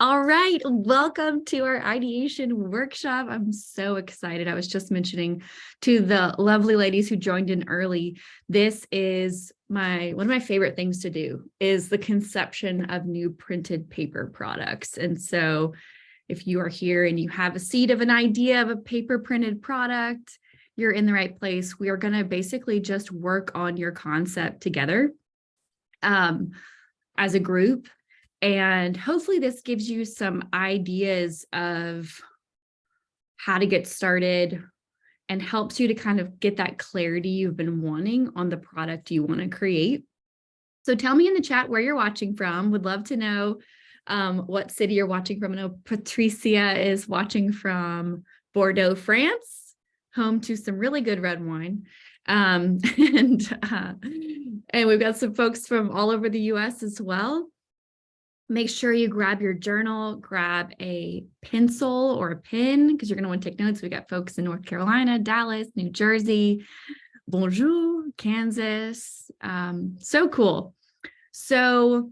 All right, welcome to our ideation workshop. I'm so excited. I was just mentioning to the lovely ladies who joined in early, this is one of my favorite things to do is the conception of new printed paper products. And so if you are here and you have a seed of an idea of a paper printed product, you're in the right place. We are going to basically just work on your concept together as a group. And hopefully this gives you some ideas of how to get started and helps you to kind of get that clarity you've been wanting on the product you want to create. So tell me in the chat where you're watching from. Would love to know what city you're watching from. I know Patricia is watching from Bordeaux, France, home to some really good red wine. And we've got some folks from all over the US as well. Make sure you grab your journal, grab a pencil or a pen because you're going to want to take notes. We got folks in North Carolina, Dallas, New Jersey, bonjour, Kansas. So cool. So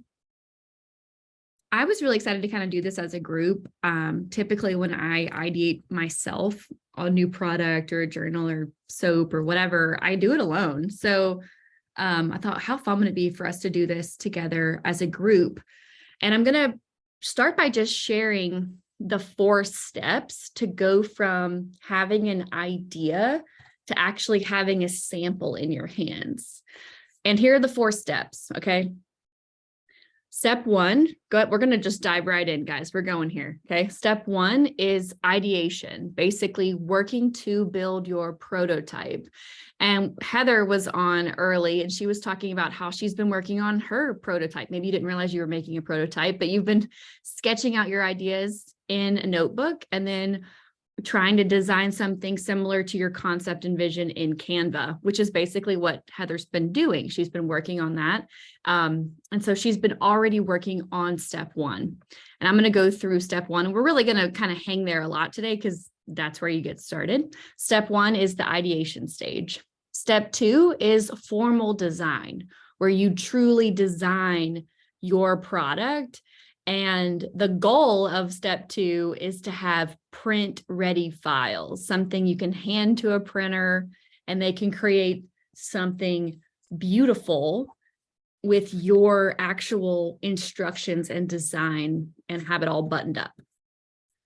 I was really excited to kind of do this as a group. Typically when I ideate myself on a new product or a journal or soap or whatever, I do it alone. So I thought, how fun would it be for us to do this together as a group? And I'm going to start by just sharing the 4 steps to go from having an idea to actually having a sample in your hands. And here are the 4 steps, okay? Step 1, we're going to just dive right in, guys. We're going here, okay? Step 1 is ideation, basically working to build your prototype. And Heather was on early and she was talking about how she's been working on her prototype. Maybe you didn't realize you were making a prototype, but you've been sketching out your ideas in a notebook and then trying to design something similar to your concept and vision in Canva, which is basically what Heather's been doing. She's been working on that. And so she's been already working on step 1. And I'm going to go through step 1. And we're really going to kind of hang there a lot today because that's where you get started. Step 1 is the ideation stage. Step 2 is formal design, where you truly design your product. And the goal of step 2 is to have print ready files, something you can hand to a printer and they can create something beautiful with your actual instructions and design and have it all buttoned up.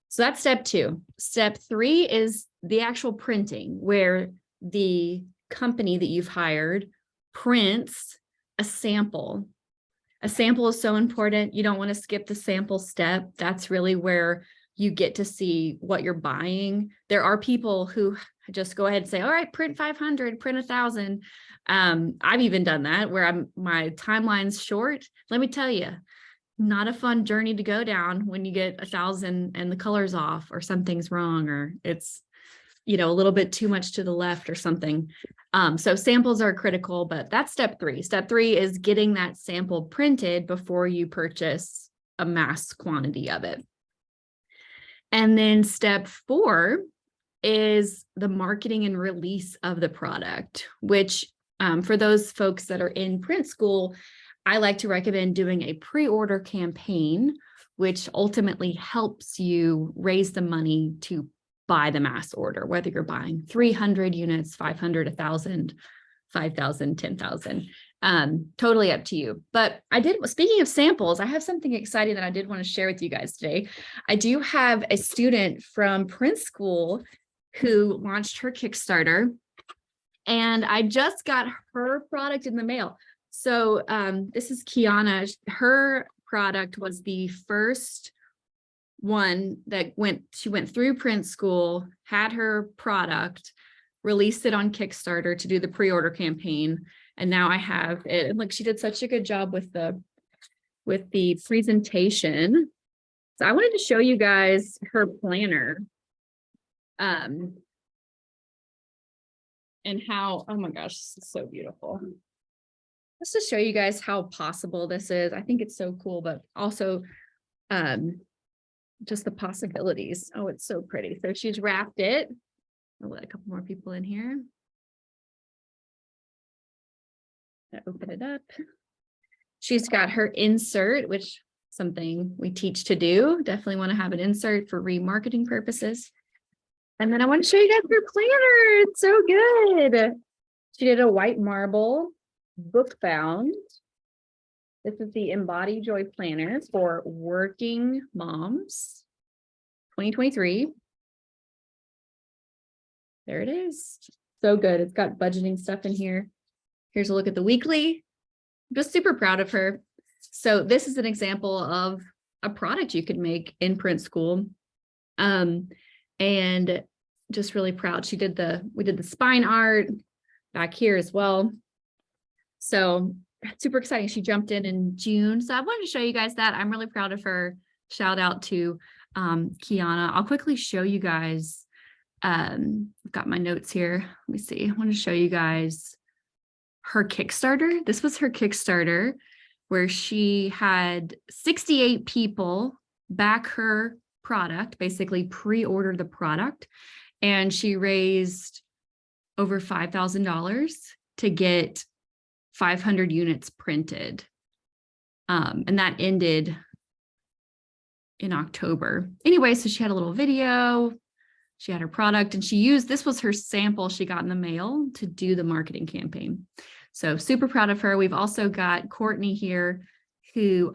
So that's step 2. Step 3 is the actual printing, where the company that you've hired prints a sample. A sample is so important. You don't want to skip the sample step. That's really where you get to see what you're buying. There are people who just go ahead and say, all right, print 500, print 1,000. I've even done that where my timeline's short. Let me tell you, not a fun journey to go down when you get 1,000 and the color's off or something's wrong or it's, a little bit too much to the left or something. So samples are critical, but that's step 3. Step 3 is getting that sample printed before you purchase a mass quantity of it. And then step 4 is the marketing and release of the product, which for those folks that are in print school, I like to recommend doing a pre-order campaign, which ultimately helps you raise the money to buy the mass order, whether you're buying 300 units, 500, 1,000, 5,000, 10,000, totally up to you. But speaking of samples, I have something exciting that I did want to share with you guys today. I do have a student from print school who launched her Kickstarter, and I just got her product in the mail. So this is Kiana. Her product was the first one that she went through print school, had her product, released it on Kickstarter to do the pre-order campaign. And now I have it. And look, she did such a good job with the presentation. So I wanted to show you guys her planner. And how, oh my gosh, this is so beautiful. Just to show you guys how possible this is. I think it's so cool, but also just the possibilities. Oh, it's so pretty. So she's wrapped it. I'll let a couple more people in here. Open it up. She's got her insert, which something we teach to do. Definitely want to have an insert for remarketing purposes. And then I want to show you guys her planner. It's so good. She did a white marble book bound. This is the Embody Joy Planner for working moms, 2023. There it is. So good. It's got budgeting stuff in here. Here's a look at the weekly. I'm just super proud of her. So this is an example of a product you could make in print school. And just really proud. We did the spine art back here as well. So super exciting. She jumped in June. So I wanted to show you guys that. I'm really proud of her. Shout out to Kiana. I'll quickly show you guys. I've got my notes here. Let me see. I want to show you guys her Kickstarter. This was her Kickstarter where she had 68 people back her product, basically pre-order the product. And she raised over $5,000 to get 500 units printed. And that ended in October. Anyway, so she had a little video, she had her product, and this was her sample she got in the mail to do the marketing campaign. So super proud of her. We've also got Courtney here who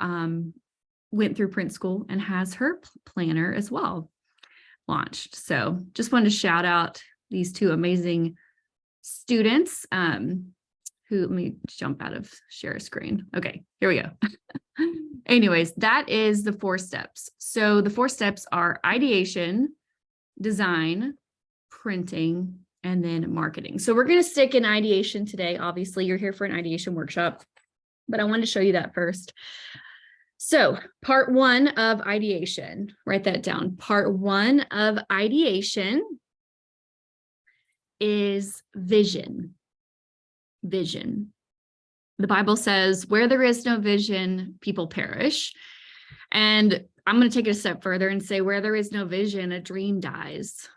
went through print school and has her planner as well launched. So just wanted to shout out these two amazing students let me jump out of share screen. Okay, here we go. Anyways, that is the 4 steps. So the 4 steps are ideation, design, printing, and then marketing. So we're going to stick in ideation today. Obviously, you're here for an ideation workshop, but I wanted to show you that first. So part 1 of ideation, write that down. Part 1 of ideation is vision. Vision. The Bible says, where there is no vision, people perish. And I'm going to take it a step further and say, where there is no vision, a dream dies.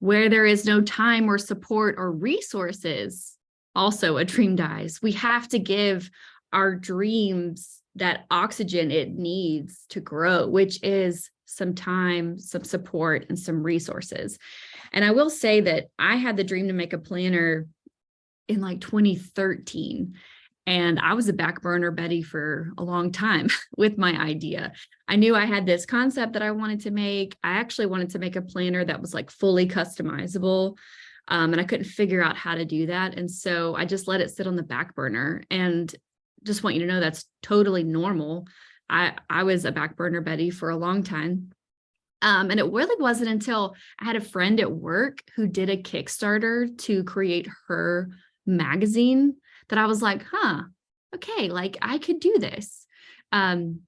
Where there is no time or support or resources, also a dream dies. We have to give our dreams that oxygen it needs to grow, which is some time, some support, and some resources. And I will say that I had the dream to make a planner in like 2013. And I was a back burner Betty for a long time with my idea. I knew I had this concept that I wanted to make. I actually wanted to make a planner that was like fully customizable. And I couldn't figure out how to do that. And so I just let it sit on the back burner, and just want you to know that's totally normal. I was a back burner Betty for a long time. And it really wasn't until I had a friend at work who did a Kickstarter to create her magazine that I was like, okay, like I could do this. And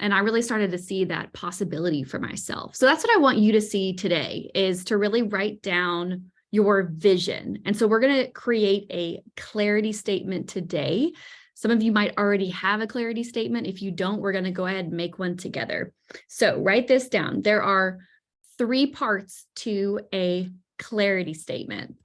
I really started to see that possibility for myself. So that's what I want you to see today, is to really write down your vision. And so we're going to create a clarity statement today. Some of you might already have a clarity statement. If you don't, we're going to go ahead and make one together. So write this down. There are 3 parts to a clarity statement.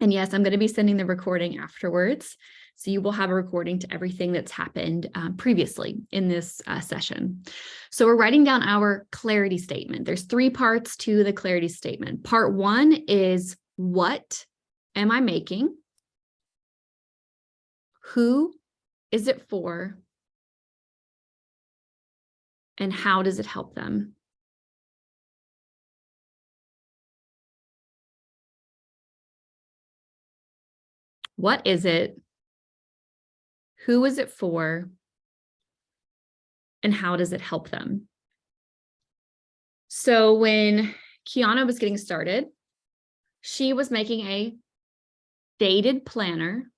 And yes, I'm going to be sending the recording afterwards. So you will have a recording to everything that's happened previously in this session. So we're writing down our clarity statement. There's 3 parts to the clarity statement. Part 1 is, what am I making? Who is it for? And how does it help them? What is it? Who is it for? And how does it help them? So when Kiana was getting started, she was making a dated planner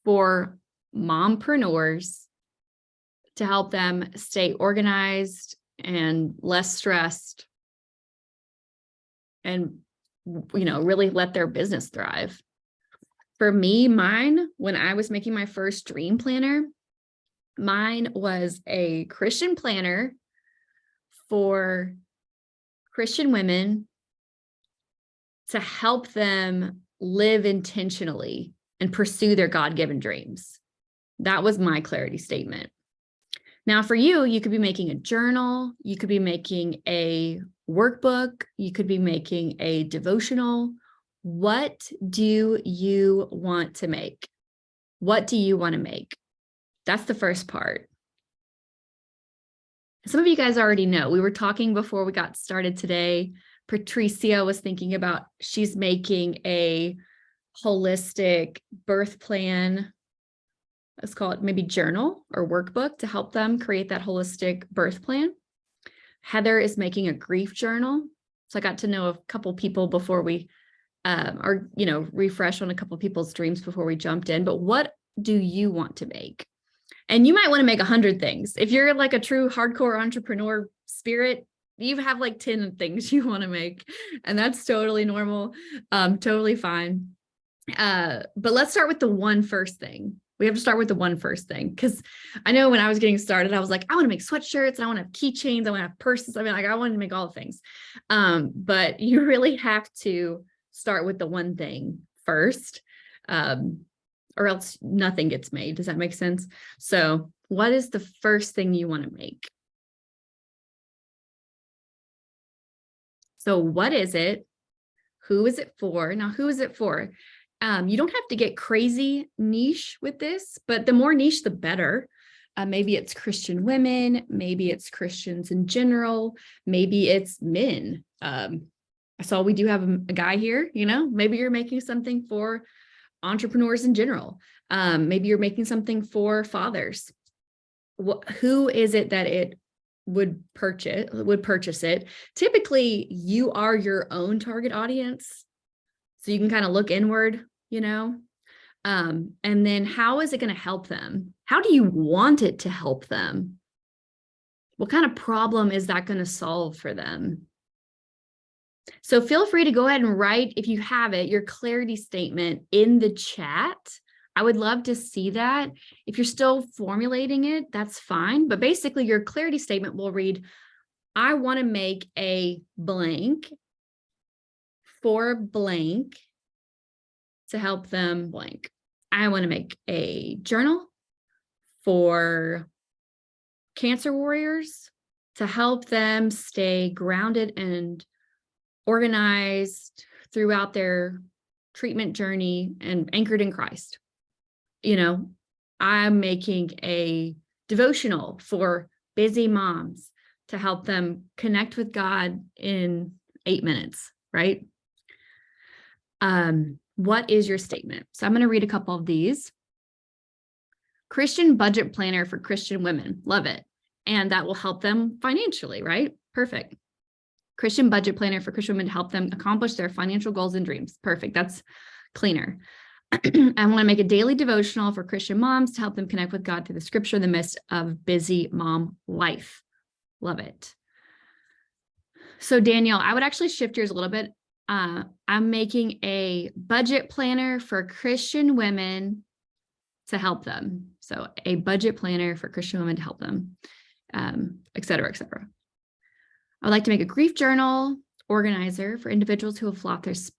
for mompreneurs to help them stay organized and less stressed and, really let their business thrive. For me, when I was making my first dream planner, mine was a Christian planner for Christian women to help them live intentionally and pursue their God-given dreams. That was my clarity statement. Now for you, you could be making a journal, you could be making a workbook, you could be making a devotional. What do you want to make? What do you want to make? That's the first part. Some of you guys already know. We were talking before we got started today. Patricia was thinking about, she's making a holistic birth plan. Let's call it maybe journal or workbook to help them create that holistic birth plan. Heather is making a grief journal. So I got to know a couple people before we, refresh on a couple people's dreams before we jumped in. But what do you want to make? And you might want to make 100 things. If you're like a true hardcore entrepreneur spirit, you have like 10 things you want to make, and that's totally normal, totally fine. But let's start with the one first thing. We have to start with the one first thing, because I know when I was getting started, I was like, I want to make sweatshirts, and I want to have keychains, I want to have purses. I mean, like I wanted to make all the things. But you really have to start with the one thing first. Or else nothing gets made. Does that make sense? So what is the first thing you want to make? So what is it? Who is it for? Now, who is it for? You don't have to get crazy niche with this, but the more niche, the better. Maybe it's Christian women. Maybe it's Christians in general. Maybe it's men. I saw we do have a guy here, maybe you're making something for entrepreneurs in general. Maybe you're making something for fathers. Who is it that it would purchase it? Typically, you are your own target audience, so you can kind of look inward, and then how is it going to help them? How do you want it to help them? What kind of problem is that going to solve for them? So feel free to go ahead and write, if you have it, your clarity statement in the chat. I would love to see that. If you're still formulating it, that's fine. But basically your clarity statement will read, I want to make a blank for blank to help them blank. I want to make a journal for cancer warriors to help them stay grounded and organized throughout their treatment journey and anchored in Christ. I'm making a devotional for busy moms to help them connect with God in 8 minutes, right? What is your statement? So I'm going to read a couple of these. Christian budget planner for Christian women. Love it. And that will help them financially, right? Perfect. Christian budget planner for Christian women to help them accomplish their financial goals and dreams. Perfect. That's cleaner. I want to make a daily devotional for Christian moms to help them connect with God through the scripture in the midst of busy mom life. Love it. So Danielle, I would actually shift yours a little bit. I'm making a budget planner for Christian women to help them. So a budget planner for Christian women to help them, et cetera, et cetera. I would like to make a grief journal organizer for individuals who have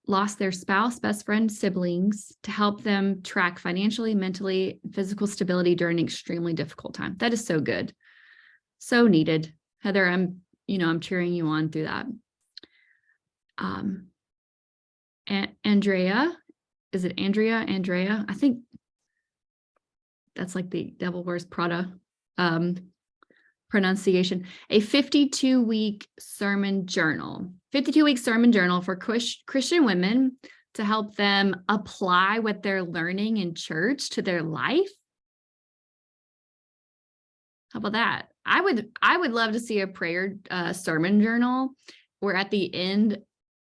lost their spouse, best friend, siblings to help them track financially, mentally, physical stability during an extremely difficult time. That is so good. So needed. Heather, I'm cheering you on through that. Andrea, is it Andrea? Andrea, I think that's like the Devil Wears Prada pronunciation. A 52-week sermon journal. 52-week sermon journal for Christian women to help them apply what they're learning in church to their life. How about that? I would love to see a prayer sermon journal where at the end,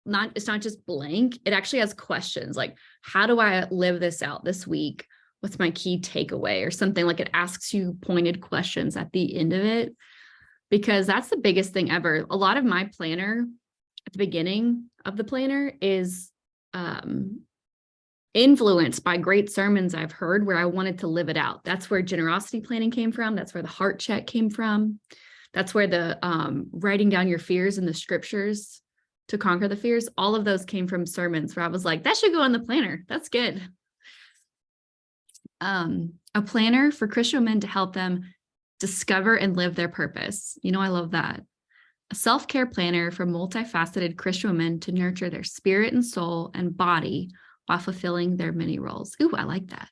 it's not just blank. It actually has questions like, how do I live this out this week? What's my key takeaway or something? Like it asks you pointed questions at the end of it, because that's the biggest thing ever. A lot of my planner at the beginning of the planner is influenced by great sermons I've heard where I wanted to live it out. That's where generosity planning came from. That's where the heart check came from. That's where the writing down your fears in the scriptures to conquer the fears. All of those came from sermons where I was like, that should go on the planner. That's good. A planner for Christian women to help them discover and live their purpose. You know, I love that. A self-care planner for multifaceted Christian women to nurture their spirit and soul and body while fulfilling their many roles. Ooh, I like that.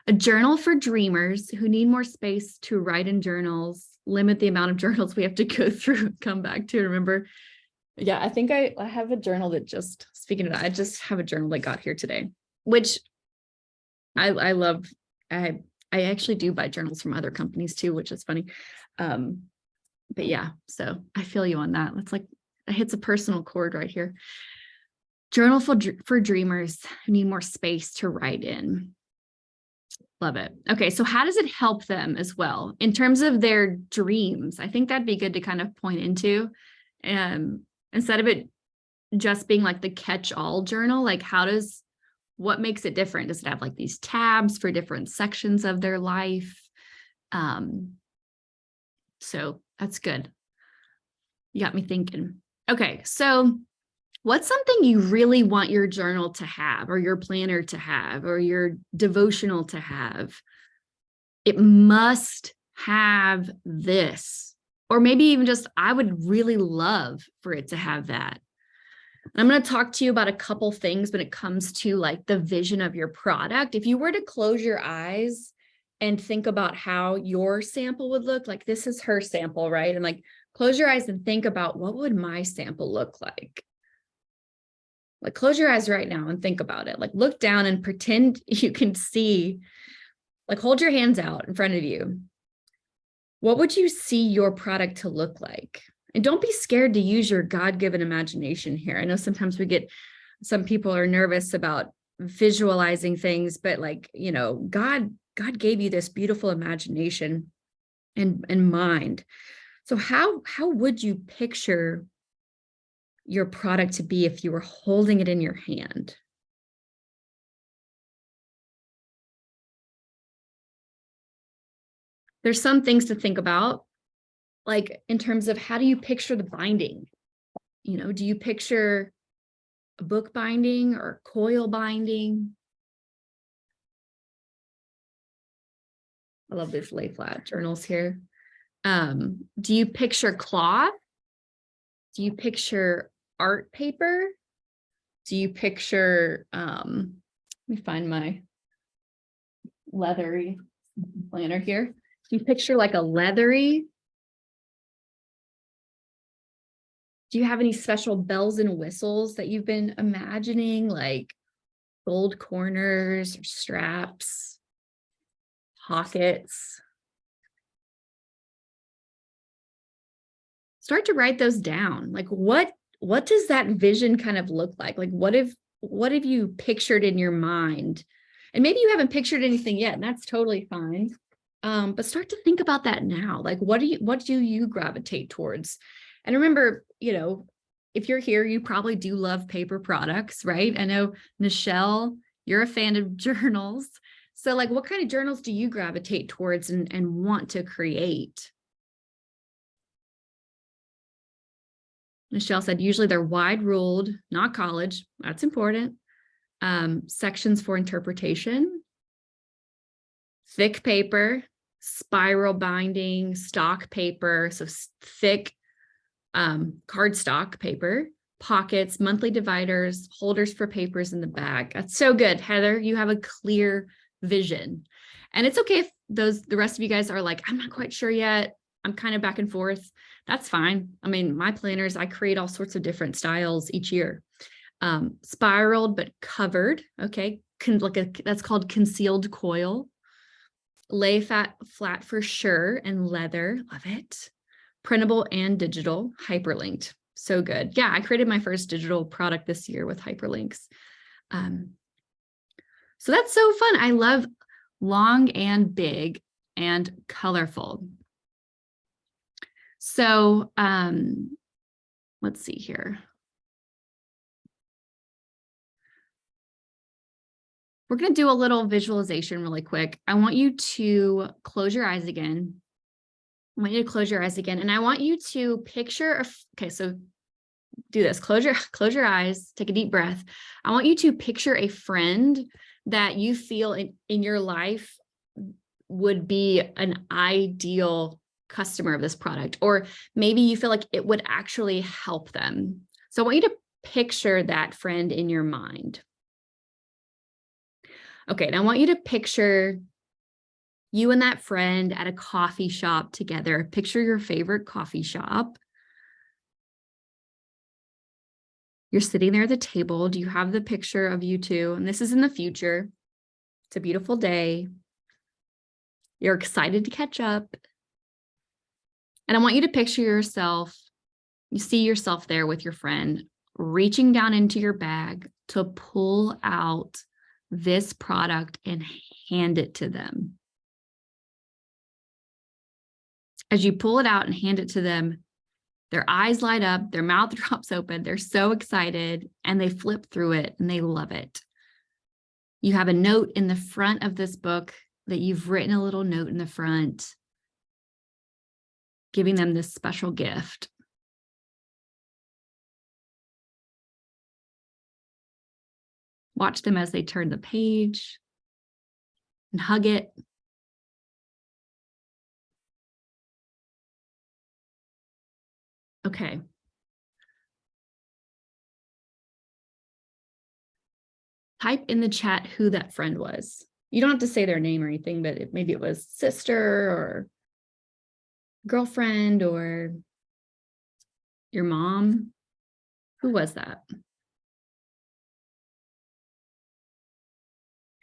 A journal for dreamers who need more space to write in journals, limit the amount of journals we have to go through, come back to, remember. Yeah, I think I have a journal that just, speaking of that, I just have a journal that got here today, which I love. I actually do buy journals from other companies too, which is funny. But yeah, so I feel you on that. It's like, it hits a personal chord right here. Journal for dreamers who need more space to write in. Love it. Okay, so how does it help them as well in terms of their dreams? I think that'd be good to kind of point into, instead of it just being like the catch-all journal, like what makes it different? Does it have like these tabs for different sections of their life? So that's good. You got me thinking. Okay, so what's something you really want your journal to have, or your planner to have, or your devotional to have? It must have this, or maybe even just, I would really love for it to have that. I'm going to talk to you about a couple things when it comes to like the vision of your product. If you were to close your eyes and think about how your sample would look, like this is her sample, right? And like close your eyes and think about, what would my sample look like? Like close your eyes right now and think about it. Like look down and pretend you can see, like hold your hands out in front of you. What would you see your product to look like? And don't be scared to use your God-given imagination here. I know sometimes some people are nervous about visualizing things, but like, you know, God gave you this beautiful imagination and mind. So how would you picture your product to be if you were holding it in your hand? There's some things to think about, like in terms of how do you picture the binding? You know, do you picture a book binding or coil binding? I love these lay flat journals here. Do you picture cloth? Do you picture art paper? Do you picture, let me find my leathery planner here. Do you picture like a leathery? Do you have any special bells and whistles that you've been imagining, like gold corners or straps, pockets? Start to write those down. Like what does that vision kind of look like? Like what have you pictured in your mind? And maybe you haven't pictured anything yet, and that's totally fine. But start to think about that now. Like what do you gravitate towards? And remember, you know, if you're here, you probably do love paper products, right? I know, Nichelle, you're a fan of journals. So like, what kind of journals do you gravitate towards and want to create? Nichelle said, usually they're wide ruled, not college. That's important. Sections for interpretation, thick paper, spiral binding, stock paper, so thick cardstock paper, pockets, monthly dividers, holders for papers in the back. That's so good, Heather. You have a clear vision. And it's okay if the rest of you guys are like, I'm not quite sure yet. I'm kind of back and forth. That's fine. I mean, my planners, I create all sorts of different styles each year. Spiraled but covered. Okay. That's called concealed coil. Lay flat for sure, and leather. Love it. Printable and digital, hyperlinked. So good. Yeah, I created my first digital product this year with hyperlinks. So that's so fun. I love long and big and colorful. So let's see here. We're going to do a little visualization really quick. I want you to close your eyes again. I want you to close your eyes again. And I want you to picture, okay, so do this. Close your eyes, take a deep breath. I want you to picture a friend that you feel in your life would be an ideal customer of this product, or maybe you feel like it would actually help them. So I want you to picture that friend in your mind. Okay, and I want you to picture you and that friend at a coffee shop together. Picture your favorite coffee shop. You're sitting there at the table. Do you have the picture of you two? And this is in the future. It's a beautiful day. You're excited to catch up. And I want you to picture yourself. You see yourself there with your friend, reaching down into your bag to pull out this product and hand it to them. As you pull it out and hand it to them, their eyes light up, their mouth drops open, they're so excited, and they flip through it and they love it. You have a note in the front of this book that you've written a little note in the front, giving them this special gift. Watch them as they turn the page and hug it. Okay. Type in the chat who that friend was. You don't have to say their name or anything, but maybe it was sister or girlfriend or your mom. Who was that?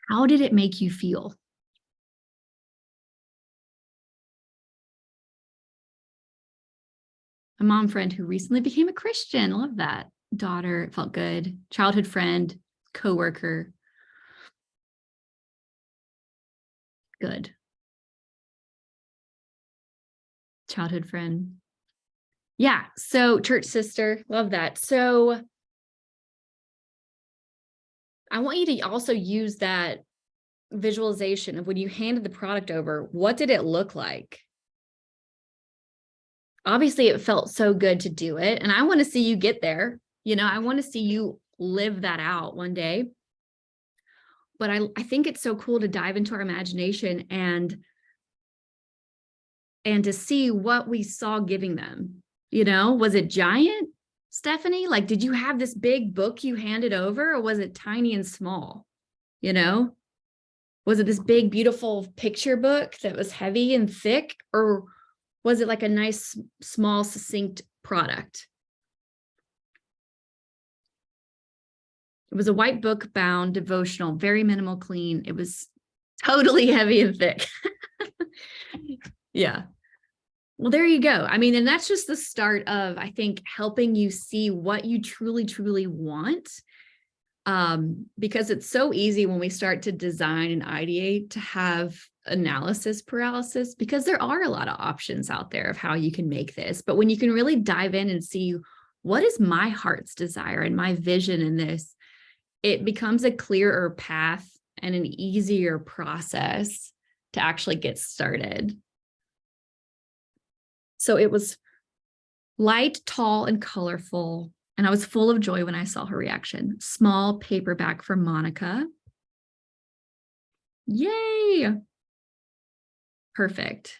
How did it make you feel? A mom friend who recently became a Christian. Love that. Daughter, it felt good. Childhood friend, coworker. Good. Childhood friend. Yeah. So church sister, love that. So I want you to also use that visualization of when you handed the product over, what did it look like? Obviously, it felt so good to do it. And I want to see you get there. You know, I want to see you live that out one day. But I think it's so cool to dive into our imagination and to see what we saw giving them. You know, was it giant, Stephanie? Like, did you have this big book you handed over, or was it tiny and small? You know, was it this big, beautiful picture book that was heavy and thick, or was it like a nice, small, succinct product? It was a white book bound devotional, very minimal clean. It was totally heavy and thick. Yeah. Well, there you go. I mean, and that's just the start of, I think, helping you see what you truly, truly want. Because it's so easy when we start to design and ideate to have analysis paralysis, because there are a lot of options out there of how you can make this. But when you can really dive in and see what is my heart's desire and my vision in this, it becomes a clearer path and an easier process to actually get started. So it was light, tall, and colorful. And I was full of joy when I saw her reaction. Small paperback for Monica. Yay. Perfect.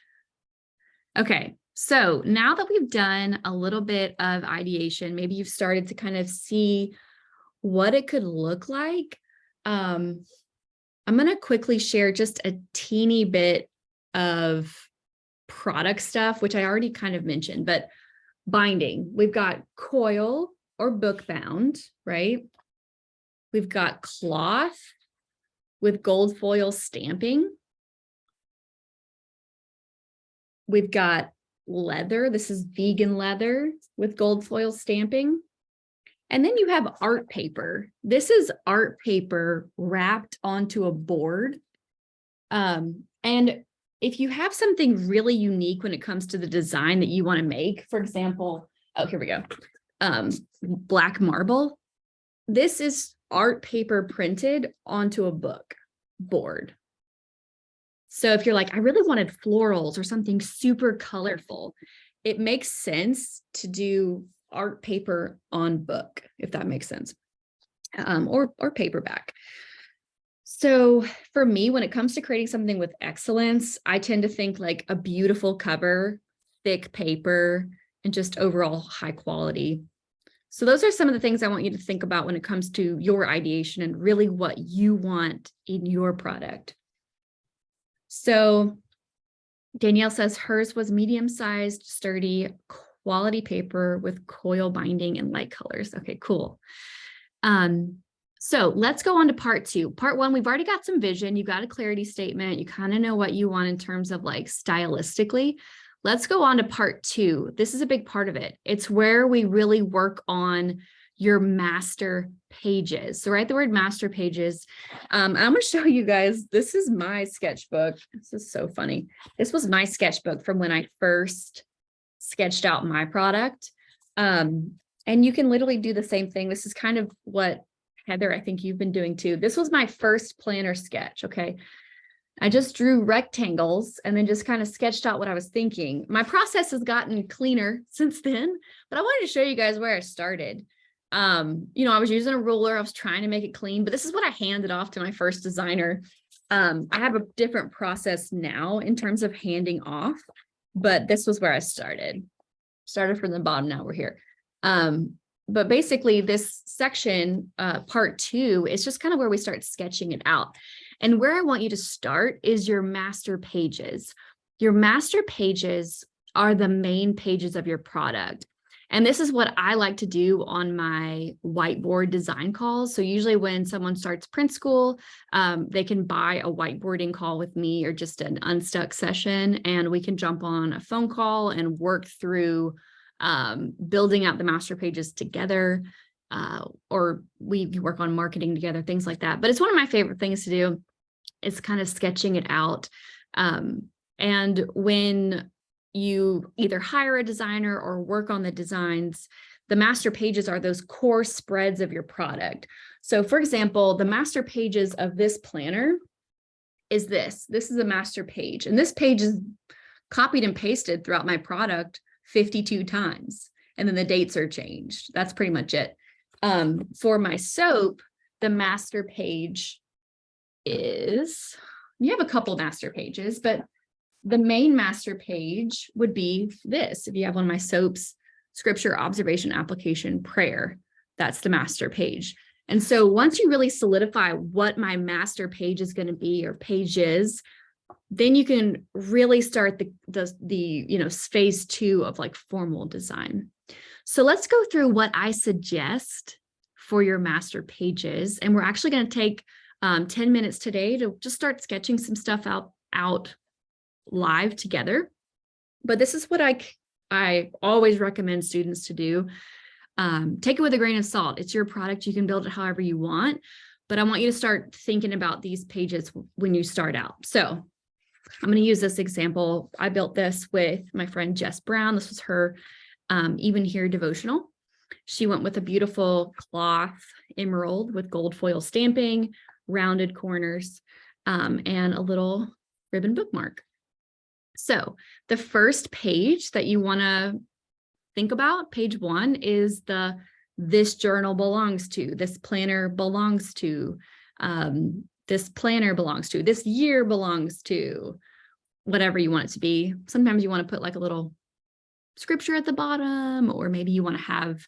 Okay. So now that we've done a little bit of ideation, maybe you've started to kind of see what it could look like. I'm going to quickly share just a teeny bit of product stuff, which I already kind of mentioned, but binding. We've got coil or book bound, right? We've got cloth with gold foil stamping. We've got leather. This is vegan leather with gold foil stamping. And then you have art paper. This is art paper wrapped onto a board. And if you have something really unique when it comes to the design that you want to make, for example, oh, here we go. Black marble. This is art paper printed onto a book board. So if you're like, I really wanted florals or something super colorful, it makes sense to do art paper on book, if that makes sense, or paperback. So for me, when it comes to creating something with excellence, I tend to think like a beautiful cover, thick paper, and just overall high quality. So those are some of the things I want you to think about when it comes to your ideation and really what you want in your product. So Danielle says hers was medium-sized, sturdy, quality paper with coil binding and light colors. Okay, cool. So let's go on to part 2. Part 1, we've already got some vision. You got a clarity statement. You kind of know what you want in terms of like stylistically. Let's go on to part 2. This is a big part of it. It's where we really work on your master pages. So write the word master pages. I'm going to show you guys, this is my sketchbook. This is so funny. This was my sketchbook from when I first sketched out my product. And you can literally do the same thing. This is kind of what Heather, I think you've been doing too. This was my first planner sketch. Okay. I just drew rectangles and then just kind of sketched out what I was thinking. My process has gotten cleaner since then, but I wanted to show you guys where I started. I was using a ruler. I was trying to make it clean, but this is what I handed off to my first designer. I have a different process now in terms of handing off, but this was where I started from the bottom. Now we're here. But basically this section, part 2, is just kind of where we start sketching it out. And where I want you to start is your master pages. Your master pages are the main pages of your product. And this is what I like to do on my whiteboard design calls. So usually when someone starts print school, they can buy a whiteboarding call with me or just an unstuck session, and we can jump on a phone call and work through building out the master pages together, or we work on marketing together, things like that. But it's one of my favorite things to do. It's kind of sketching it out. And when you either hire a designer or work on the designs, the master pages are those core spreads of your product. So for example, the master pages of this planner is this. This is a master page, and this page is copied and pasted throughout my product 52 times, and then the dates are changed. That's pretty much it. For my soap, the master page is, you have a couple master pages, but the main master page would be this. If you have one of my soaps, scripture, observation, application, prayer, that's the master page. And so once you really solidify what my master page is going to be, or pages, then you can really start the phase 2 of like formal design. So let's go through what I suggest for your master pages. And we're actually going to take 10 minutes today to just start sketching some stuff out live together. But this is what I always recommend students to do. Take it with a grain of salt. It's your product. You can build it however you want, but I want you to start thinking about these pages when you start out. So I'm going to use this example. I built this with my friend Jess Brown. This was her Even Here devotional. She went with a beautiful cloth emerald with gold foil stamping, rounded corners, and a little ribbon bookmark. So the first page that you want to think about, page 1, is this journal belongs to, this planner belongs to, this planner belongs to, this year belongs to, whatever you want it to be. Sometimes you want to put like a little scripture at the bottom, or maybe you want to have,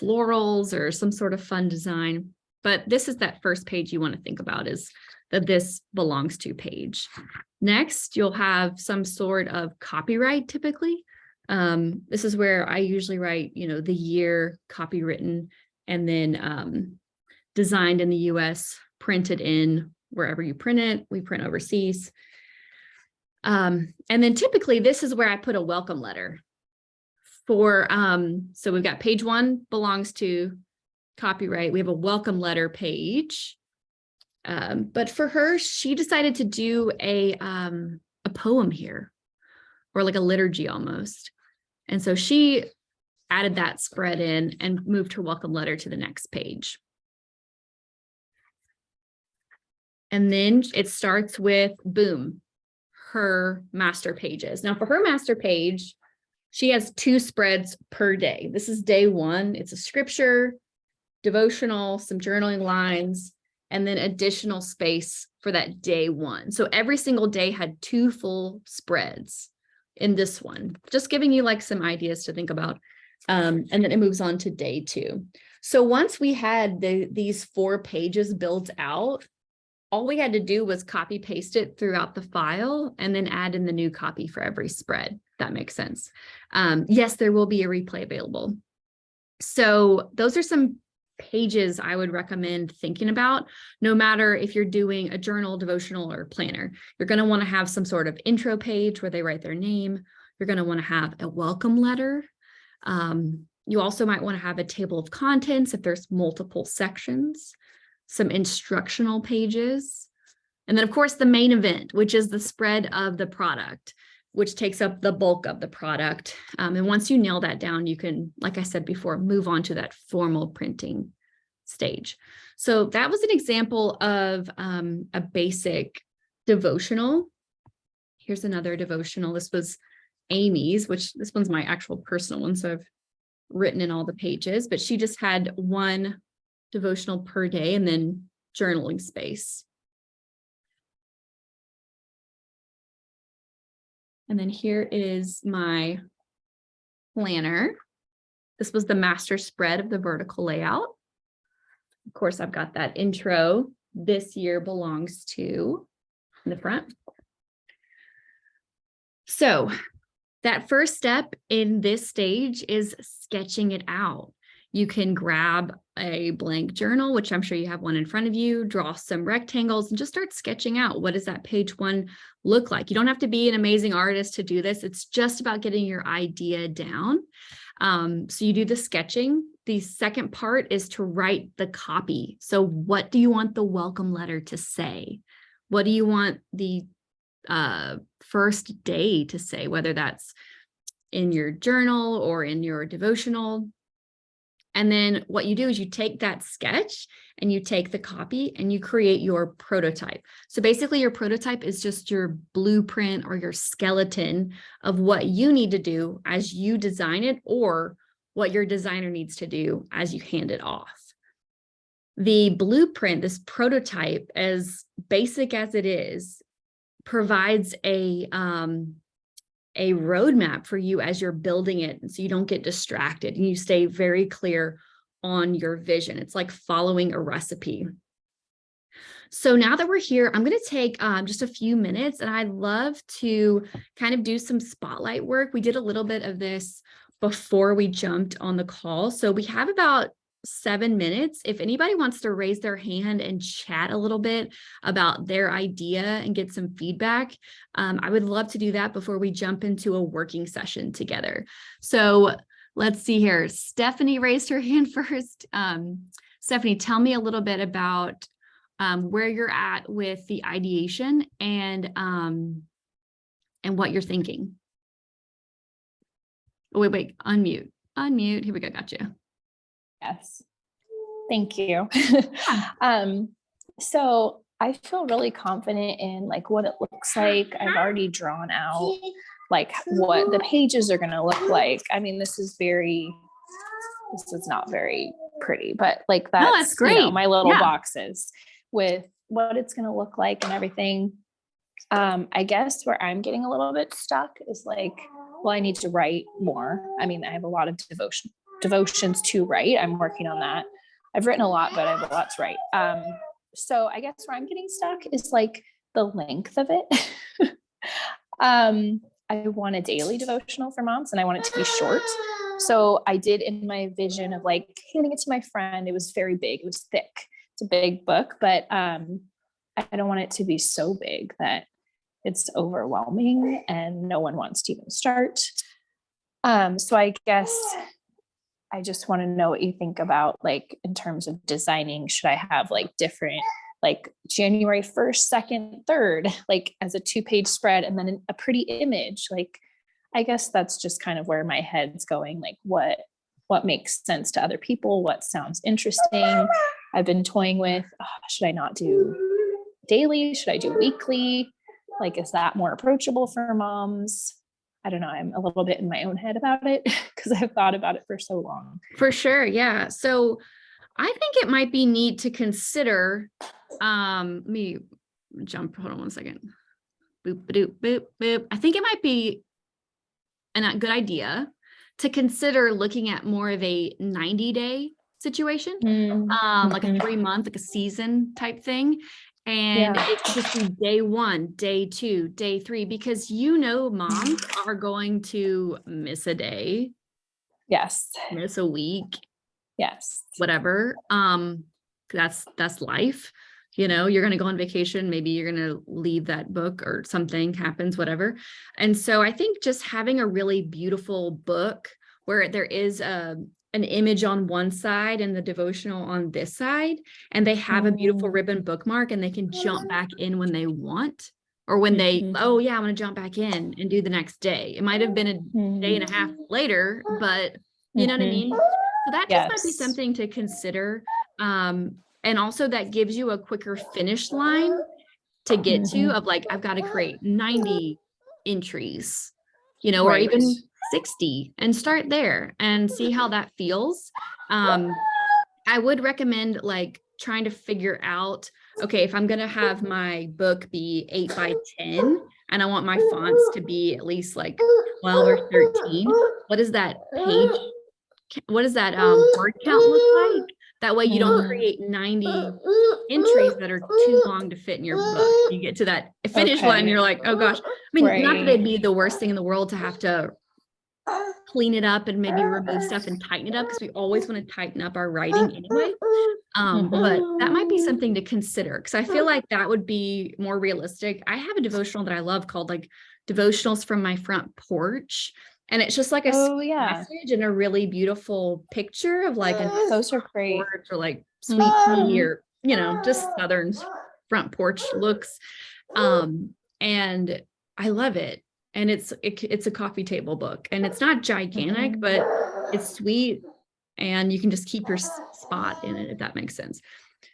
florals or some sort of fun design. But this is that first page you want to think about, is that this belongs to page. Next, you'll have some sort of copyright typically. This is where I usually write, the year, copywritten, and then designed in the US, printed in wherever you print it. We print overseas. And then typically this is where I put a welcome letter for, so we've got page 1 belongs to copyright. We have a welcome letter page. But for her, she decided to do a poem here, or like a liturgy almost. And so she added that spread in and moved her welcome letter to the next page. And then it starts with, boom, her master pages. Now for her master page, she has 2 spreads per day. This is day 1. It's a scripture, devotional, some journaling lines, and then additional space for that day one. So every single day had 2 full spreads in this one, just giving you like some ideas to think about. And then it moves on to day 2. So once we had these 4 pages built out, all we had to do was copy paste it throughout the file and then add in the new copy for every spread. That makes sense. Yes, there will be a replay available. So those are some pages I would recommend thinking about, no matter if you're doing a journal, devotional, or planner. You're going to want to have some sort of intro page where they write their name. You're going to want to have a welcome letter. You also might want to have a table of contents if there's multiple sections, some instructional pages, and then of course the main event, which is the spread of the product, which takes up the bulk of the product. And once you nail that down, you can, like I said before, move on to that formal printing stage. So that was an example of a basic devotional. Here's another devotional. This was Amy's, which this one's my actual personal one. So I've written in all the pages, but she just had 1 devotional per day and then journaling space. And then here is my planner. This was the master spread of the vertical layout. Of course, I've got that intro, this year belongs to, in the front. So that first step in this stage is sketching it out. You can grab a blank journal, which I'm sure you have one in front of you, draw some rectangles and just start sketching out. What does that page 1 look like? You don't have to be an amazing artist to do this. It's just about getting your idea down. So you do the sketching. The second part is to write the copy. So what do you want the welcome letter to say? What do you want the first day to say, whether that's in your journal or in your devotional? And then what you do is you take that sketch and you take the copy and you create your prototype. So basically your prototype is just your blueprint or your skeleton of what you need to do as you design it, or what your designer needs to do as you hand it off. The blueprint, this prototype, as basic as it is, provides a roadmap for you as you're building it, so you don't get distracted and you stay very clear on your vision. It's like following a recipe. So now that we're here, I'm going to take just a few minutes, and I'd love to kind of do some spotlight work. We did a little bit of this before we jumped on the call. So we have about 7 minutes. If anybody wants to raise their hand and chat a little bit about their idea and get some feedback, I would love to do that before we jump into a working session together. So let's see here. Stephanie raised her hand first. Stephanie, tell me a little bit about where you're at with the ideation and what you're thinking. Oh, wait, unmute. Here we go. Gotcha. Yes. Thank you. So I feel really confident in like what it looks like. I've already drawn out like what the pages are going to look like. I mean, this is not very pretty, but like that's great. You know, my little boxes with what it's going to look like and everything. I guess where I'm getting a little bit stuck is like, well, I need to write more. I mean, I have a lot of devotions to write. I'm working on that. I've written a lot, but I have a lot to write. So I guess where I'm getting stuck is like the length of it. I want a daily devotional for moms and I want it to be short. So I did in my vision of like handing it to my friend. It was very big. It was thick. It's a big book, but I don't want it to be so big that it's overwhelming and no one wants to even start. So I guess I just want to know what you think about like in terms of designing. Should I have like different, like January 1st, 2nd, 3rd, like as a 2-page spread and then a pretty image? Like, I guess that's just kind of where my head's going. Like what makes sense to other people? What sounds interesting? I've been toying with, should I not do daily? Should I do weekly? Like, is that more approachable for moms? I don't know. I'm a little bit in my own head about it because I've thought about it for so long. For sure. Yeah. So I think it might be neat to consider, let me hold on one second. Boop, boop, boop, boop. I think it might be a good idea to consider looking at more of a 90-day situation, like a 3-month, like a season type thing. And it could just be day 1, day 2, day 3, because moms are going to miss a day. Yes. Miss a week. Yes. Whatever. That's life. You're going to go on vacation. Maybe you're going to leave that book or something happens, whatever. And so I think just having a really beautiful book where there is an image on one side and the devotional on this side, and they have a beautiful ribbon bookmark and they can jump back in when they want, or when they, oh yeah, I'm going to jump back in and do the next day. It might have been a day and a half later, but you know what I mean? So that just might be something to consider. And also that gives you a quicker finish line to get to, of like, I've got to create 90 entries, or even 60, and start there and see how that feels. I would recommend like trying to figure out, okay, if I'm going to have my book be 8 by 10 and I want my fonts to be at least like 12 or 13, what does that word count look like? That way you don't create 90 entries that are too long to fit in your book. You get to that finish line, you're like, oh gosh. I mean, not that it'd be the worst thing in the world to have to clean it up and maybe remove stuff and tighten it up, because we always want to tighten up our writing anyway. But that might be something to consider, because I feel like that would be more realistic. I have a devotional that I love called like Devotionals from My Front Porch. And it's just like a message and a really beautiful picture of like those are great, or like sweet tea, or just Southern front porch looks. And I love it. And it's a coffee table book, and it's not gigantic, but it's sweet, and you can just keep your spot in it, if that makes sense.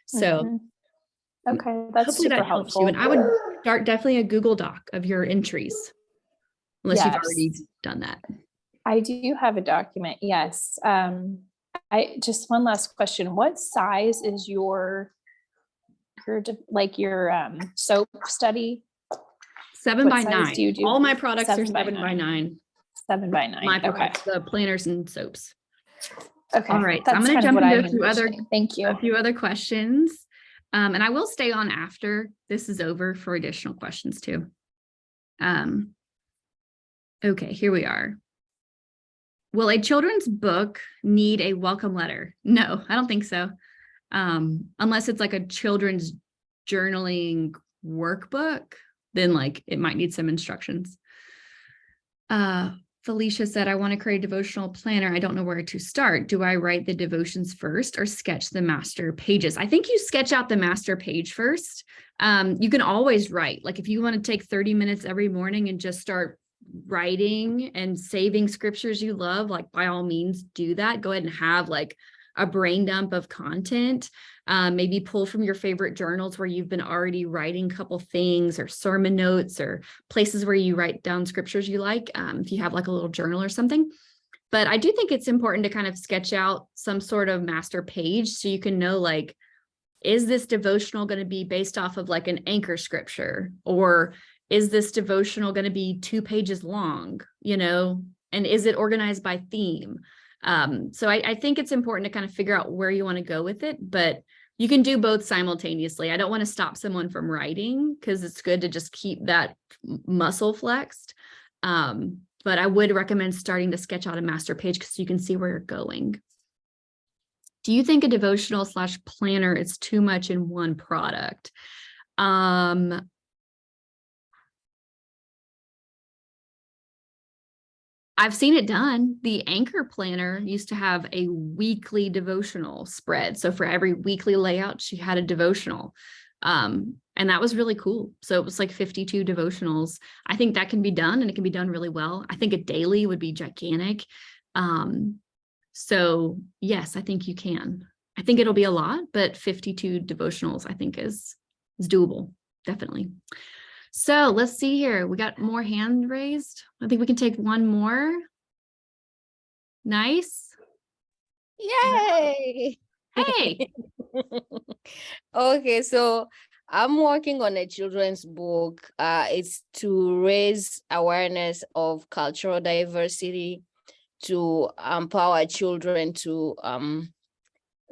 So okay, that's super that helpful. And I would start definitely a Google Doc of your entries, unless you've already done that. I do have a document. Yes. I just, one last question. What size is your soap study? 7 by 9. Do you do? All my products are 7 by 9. 7 by 9. My products, the planners and soaps. Okay. All right. So I'm going to jump into a few other questions. And I will stay on after this is over for additional questions too. Okay, here we are. Will a children's book need a welcome letter? No, I don't think so. Unless it's like a children's journaling workbook, then like it might need some instructions. Felicia said, I want to create a devotional planner. I don't know where to start. Do I write the devotions first or sketch the master pages? I think you sketch out the master page first. You can always write. Like if you want to take 30 minutes every morning and just start writing and saving scriptures you love, like by all means do that. Go ahead and have like a brain dump of content. Maybe pull from your favorite journals where you've been already writing a couple things, or sermon notes, or places where you write down scriptures you like, if you have like a little journal or something. But I do think it's important to kind of sketch out some sort of master page so you can know, like, is this devotional going to be based off of like an anchor scripture, or is this devotional going to be 2 pages long, and is it organized by theme? So I think it's important to kind of figure out where you want to go with it, but you can do both simultaneously. I don't want to stop someone from writing, because it's good to just keep that muscle flexed. But I would recommend starting to sketch out a master page because you can see where you're going. Do you think a devotional / planner is too much in one product? I've seen it done. The Anchor Planner used to have a weekly devotional spread. So for every weekly layout, she had a devotional. And that was really cool. So it was like 52 devotionals. I think that can be done, and it can be done really well. I think a daily would be gigantic. So yes, I think you can. I think it'll be a lot, but 52 devotionals, I think is doable. Definitely. So let's see here. We got more hand raised. I think we can take one more. Nice. Yay. Hey, Okay, so I'm working on a children's book. It's to raise awareness of cultural diversity, to empower children to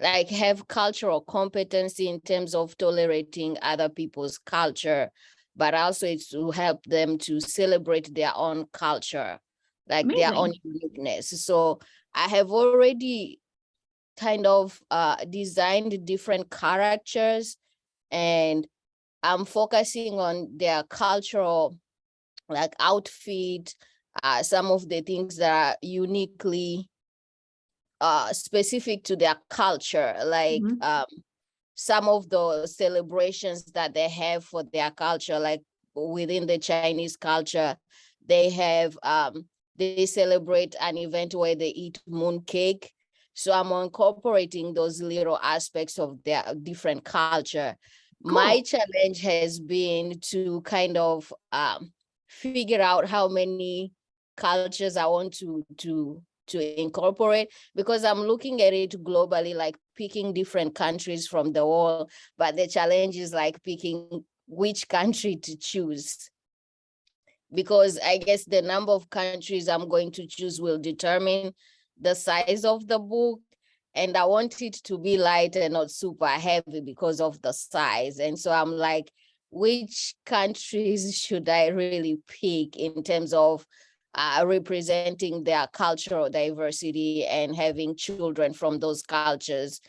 like have cultural competency in terms of tolerating other people's culture, but also it's to help them to celebrate their own culture, like their own amazing. uniqueness. So I have already kind of designed different characters, and I'm focusing on their cultural like outfit, some of the things that are uniquely specific to their culture, like Mhm. some of the celebrations that they have for their culture, like within the Chinese culture, they have they celebrate an event where they eat moon cake. So I'm incorporating those little aspects of their different culture. My Cool. challenge has been to kind of figure out how many cultures I want to incorporate, because I'm looking at it globally, like picking different countries from the world, but the challenge is like picking which country to choose, because I guess the number of countries I'm going to choose will determine the size of the book. And I want it to be light and not super heavy because of the size. And so I'm like, which countries should I really pick in terms of representing their cultural diversity and having children from those cultures,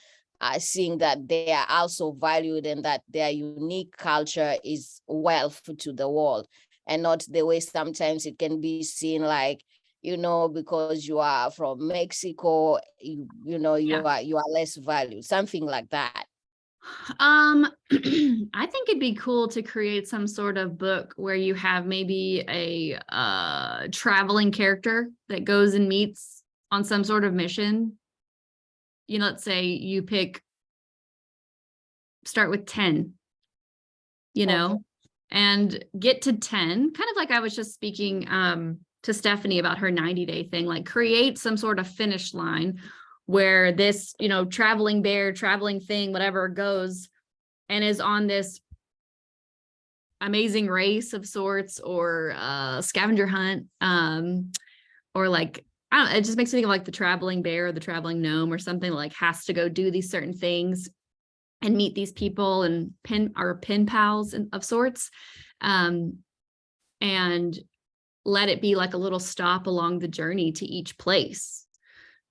seeing that they are also valued and that their unique culture is wealth to the world, and not the way sometimes it can be seen like, because you are from Mexico, Yeah. you are less valued, something like that. I think it'd be cool to create some sort of book where you have maybe a traveling character that goes and meets on some sort of mission. Let's say you start with 10, Okay. and get to 10, kind of like I was just speaking to Stephanie about her 90-day thing, like create some sort of finish line where this, traveling bear, traveling thing, whatever goes and is on this amazing race of sorts, or scavenger hunt, or like, I don't know, it just makes me think of like the traveling bear or the traveling gnome or something, like has to go do these certain things and meet these people and pen pals of sorts, um, and let it be like a little stop along the journey to each place.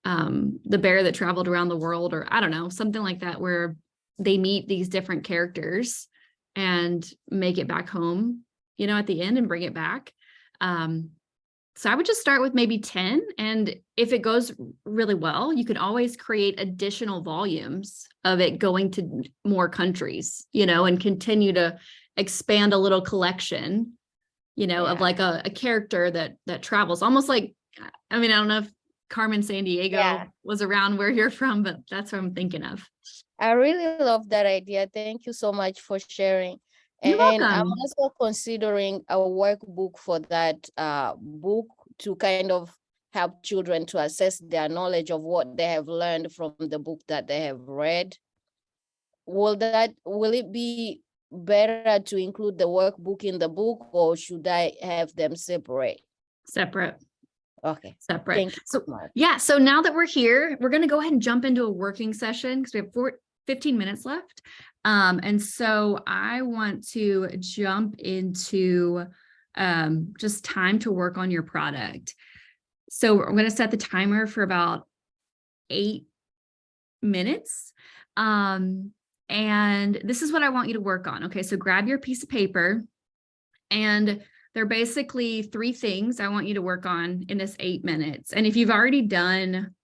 The bear that traveled around the world, or I don't know, something like that, where they meet these different characters and make it back home, at the end, and bring it back. So I would just start with maybe 10. And if it goes really well, you can always create additional volumes of it going to more countries, and continue to expand a little collection, of Yeah. like a character that travels, almost like, I mean, I don't know if Carmen Sandiego Yeah. was around where you're from, but that's what I'm thinking of. I really love that idea. Thank you so much for sharing. You're And I'm welcome. also considering a workbook for that book, to kind of help children to assess their knowledge of what they have learned from the book that they have read. Will it be better to include the workbook in the book, or should I have them separate? Separate. Okay. Separate. Thank you So so much. yeah, so now that we're here, we're going to go ahead and jump into a working session because we have 15 minutes left. And so I want to jump into just time to work on your product. So I'm going to set the timer for about 8 minutes. And this is what I want you to work on. Okay, so grab your piece of paper, and there are basically 3 things I want you to work on in this 8 minutes. And if you've already done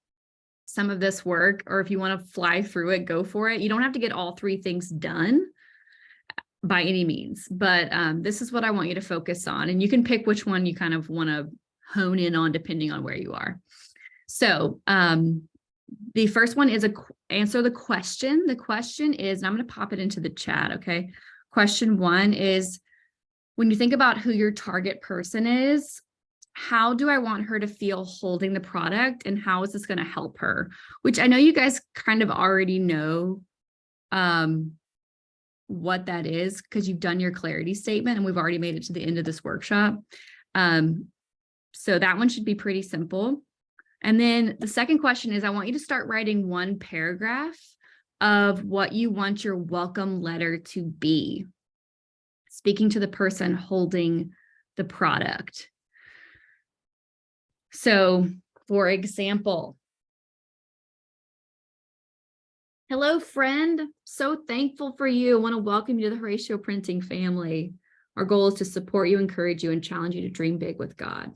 some of this work, or if you want to fly through it, go for it. You don't have to get all 3 things done by any means, but this is what I want you to focus on. And you can pick which one you kind of want to hone in on depending on where you are. So the first one is answer the question. The question is, and I'm going to pop it into the chat. Okay. Question 1 is, when you think about who your target person is, how do I want her to feel holding the product, and how is this going to help her? Which I know you guys kind of already know what that is, because you've done your clarity statement and we've already made it to the end of this workshop. So that one should be pretty simple. And then the second question is, I want you to start writing one paragraph of what you want your welcome letter to be, speaking to the person holding the product. So, for example, hello, friend. So thankful for you. I want to welcome you to the Horacio Printing family. Our goal is to support you, encourage you, and challenge you to dream big with God.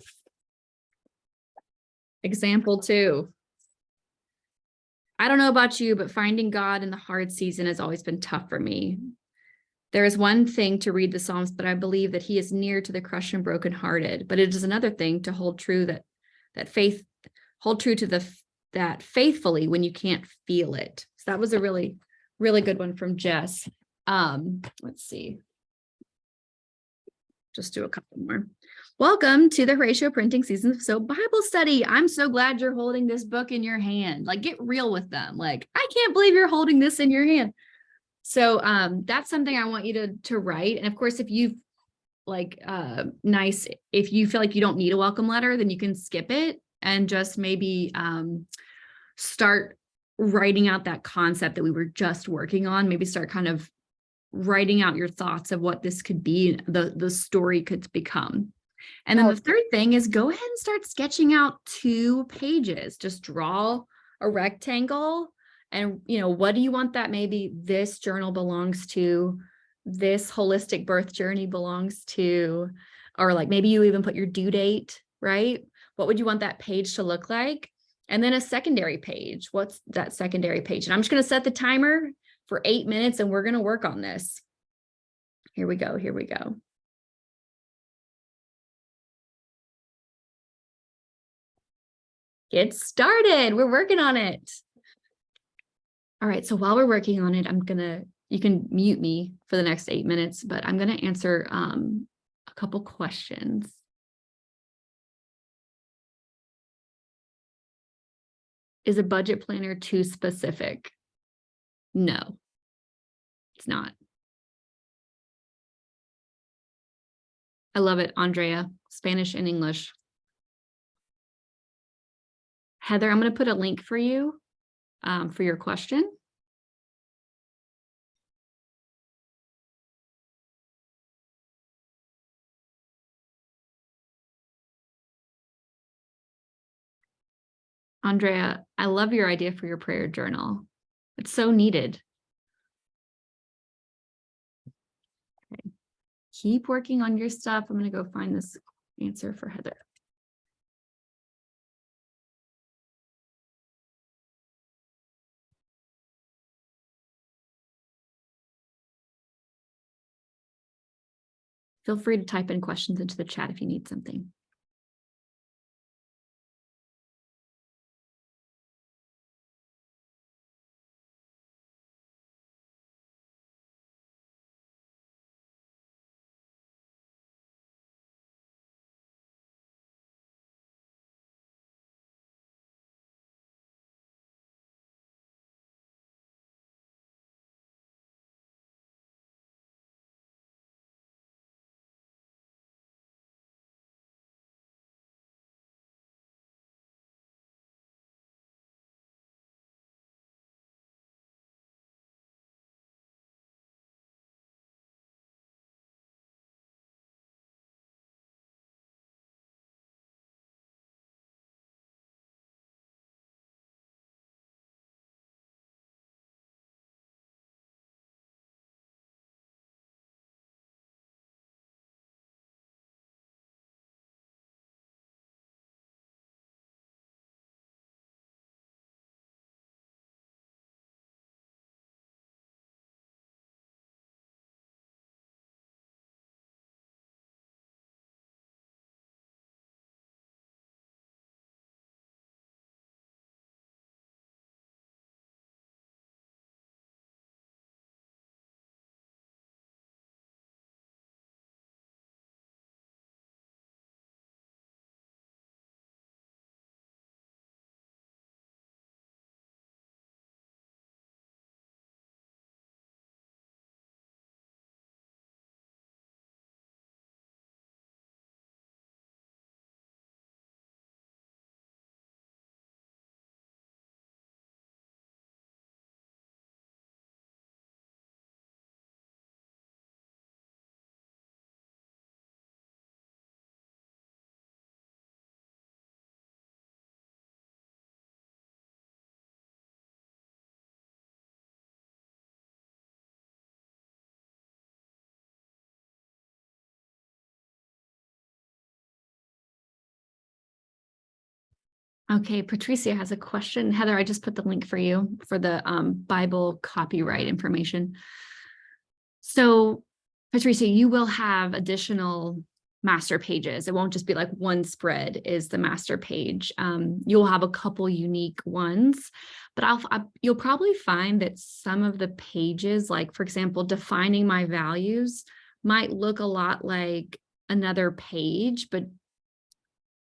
Example 2. I don't know about you, but finding God in the hard season has always been tough for me. There is one thing to read the Psalms, but I believe that he is near to the crushed and brokenhearted. But it is another thing to hold true that faithfully when you can't feel it. So that was a really, really good one from Jess. Let's see. Just do a couple more. Welcome to the Horatio Printing Season of So Bible Study. I'm so glad you're holding this book in your hand. Like, get real with them. Like, I can't believe you're holding this in your hand. So that's something I want you to write. And of course, if you if you feel like you don't need a welcome letter, then you can skip it and just maybe start writing out that concept that we were just working on. Maybe start kind of writing out your thoughts of what this could be, the story could become. And then the third thing is, go ahead and start sketching out 2 pages. Just draw a rectangle and, what do you want that maybe this journal belongs to, this holistic birth journey belongs to, or like maybe you even put your due date, right? What would you want that page to look like? And then a secondary page. What's that secondary page? And I'm just going to set the timer for 8 minutes and we're going to work on this. Here we go. Here we go. Get started. We're working on it. All right. So while we're working on it, you can mute me for the next 8 minutes, but I'm going to answer a couple questions. Is a budget planner too specific? No, it's not. I love it, Andrea. Spanish and English. Heather, I'm going to put a link for you for your question. Andrea, I love your idea for your prayer journal. It's so needed. Okay. Keep working on your stuff. I'm going to go find this answer for Heather. Feel free to type in questions into the chat if you need something. Okay, Patricia has a question. Heather, I just put the link for you for the Bible copyright information. So, Patricia, you will have additional master pages. It won't just be like one spread is the master page. You'll have a couple unique ones, but you'll probably find that some of the pages, like for example, defining my values, might look a lot like another page, but